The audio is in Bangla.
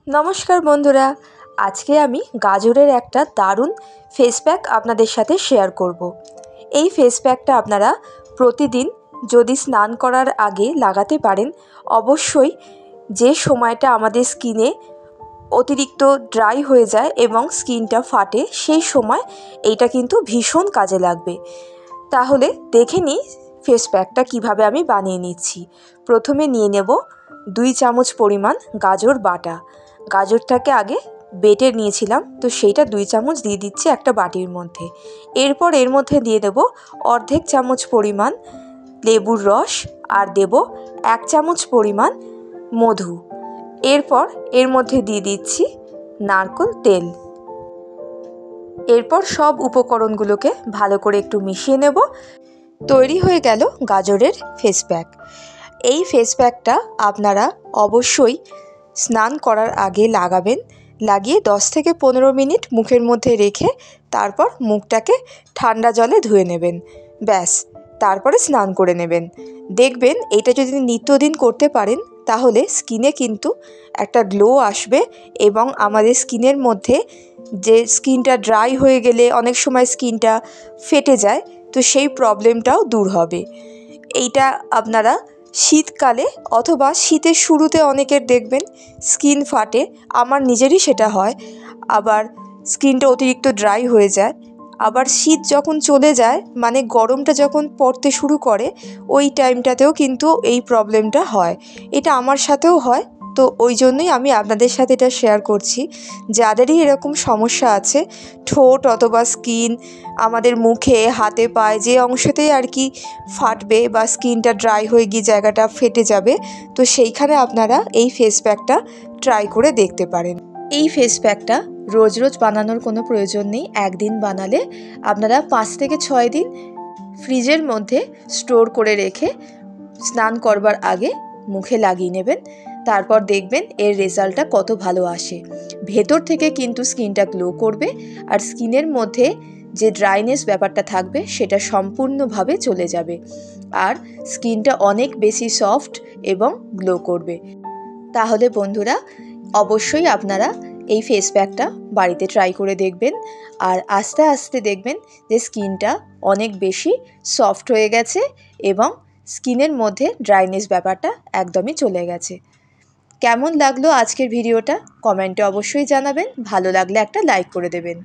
নমস্কার বন্ধুরা, আজকে আমি গাজরের একটা দারুণ ফেস প্যাক আপনাদের সাথে শেয়ার করব। এই ফেস প্যাকটা আপনারা প্রতিদিন যদি স্নান করার আগে লাগাতে পারেন, অবশ্যই যে সময়টা আমাদের স্কিনে অতিরিক্ত ড্রাই হয়ে যায় এবং স্কিনটা ফাটে, সেই সময় এইটা কিন্তু ভীষণ কাজে লাগবে। তাহলে দেখে নিই ফেস প্যাকটা কীভাবে আমি বানিয়ে নিচ্ছি। প্রথমে নিয়ে নেব 2 চামচ পরিমাণ গাজর বাটা। গাজরটাকে আগে বেটে নিয়েছিলাম, তো সেইটা 2 চামচ দিয়ে দিচ্ছি একটা বাটির মধ্যে। এরপর এর মধ্যে দিয়ে দেব অর্ধেক চামচ পরিমাণ লেবুর রস আর দেব 1 চামচ পরিমাণ মধু। এরপর এর মধ্যে দিয়ে দিচ্ছি নারকেল তেল। এরপর সব উপকরণগুলোকে ভালো করে একটু মিশিয়ে নেব। তৈরি হয়ে গেল গাজরের ফেস প্যাক। এই ফেস প্যাকটা আপনারা অবশ্যই স্নান করার আগে লাগাবেন। লাগিয়ে 10 থেকে 15 মিনিট মুখের মধ্যে রেখে তারপর মুখটাকে ঠান্ডা জলে ধুয়ে নেবেন। ব্যাস, তারপরে স্নান করে নেবেন। দেখবেন এটা যদি নিত্যদিন করতে পারেন তাহলে স্কিনে কিন্তু একটা গ্লো আসবে এবং আমাদের স্কিনের মধ্যে যে স্কিনটা ড্রাই হয়ে গেলে অনেক সময় স্কিনটা ফেটে যায়, তো সেই প্রবলেমটাও দূর হবে। এইটা আপনারা শীতকালে অথবা শীতের শুরুতে অনেকের দেখবেন স্কিন ফাটে, আমার নিজেরই সেটা হয়। আবার স্কিনটা অতিরিক্ত ড্রাই হয়ে যায়। আবার শীত যখন চলে যায়, মানে গরমটা যখন পড়তে শুরু করে, ওই টাইমটাতেও কিন্তু এই প্রবলেমটা হয়। এটা আমার সাথেও হয়, তো ওই জন্যই আমি আপনাদের সাথে এটা শেয়ার করছি। যাদেরই এরকম সমস্যা আছে, ঠোঁট অথবা স্কিন, আমাদের মুখে, হাতে, পায়ে যে অংশতেই আর কি ফাটবে বা স্কিনটা ড্রাই হয়ে গিয়ে জায়গাটা ফেটে যাবে, তো সেইখানে আপনারা এই ফেস প্যাকটা ট্রাই করে দেখতে পারেন। এই ফেস প্যাকটা রোজ রোজ বানানোর কোনো প্রয়োজন নেই। একদিন বানালে আপনারা 5 থেকে 6 দিন ফ্রিজের মধ্যে স্টোর করে রেখে স্নান করবার আগে মুখে লাগিয়ে নেবেন। তারপর দেখবেন এর রেজাল্টটা কত ভালো আসে। ভেতর থেকে কিন্তু স্কিনটা গ্লো করবে আর স্কিনের মধ্যে যে ড্রাইনেস ব্যাপারটা থাকবে সেটা সম্পূর্ণভাবে চলে যাবে আর স্কিনটা অনেক বেশি সফট এবং গ্লো করবে। তাহলে বন্ধুরা, অবশ্যই আপনারা এই ফেস প্যাকটা বাড়িতে ট্রাই করে দেখবেন আর আস্তে আস্তে দেখবেন যে স্কিনটা অনেক বেশি সফট হয়ে গেছে এবং স্কিনের মধ্যে ড্রাইনেস ব্যাপারটা একদমই চলে গেছে। কেমন লাগলো আজকের ভিডিওটা কমেন্টে অবশ্যই জানাবেন। ভালো লাগলে একটা লাইক করে দেবেন।